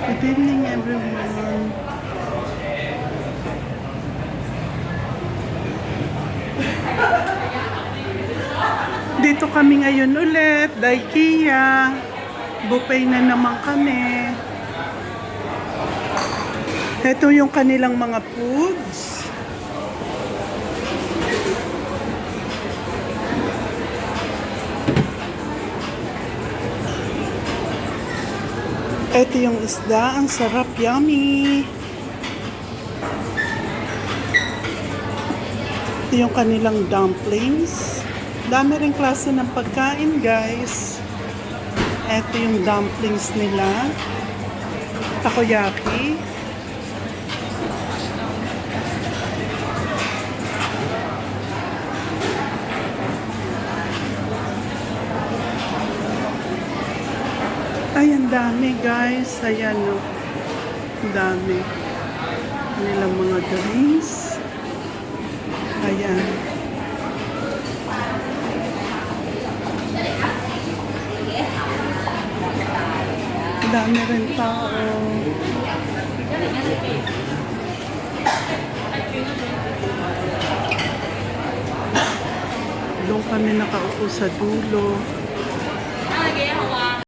Good evening, everyone. Dito kami ngayon ulit, IKEA. Buffet na naman kami. Ito yung kanilang mga foods. Ito yung isda, ang sarap, yummy. Ito yung kanilang dumplings. Dami ring klase ng pagkain, guys. Ito yung dumplings nila. Takoyaki. Ay, ang dami, guys. Ayan, no. Ang dami. Kanilang mga drinks. Ayan. Dami rin tao. Doon kami nakaupo sa dulo.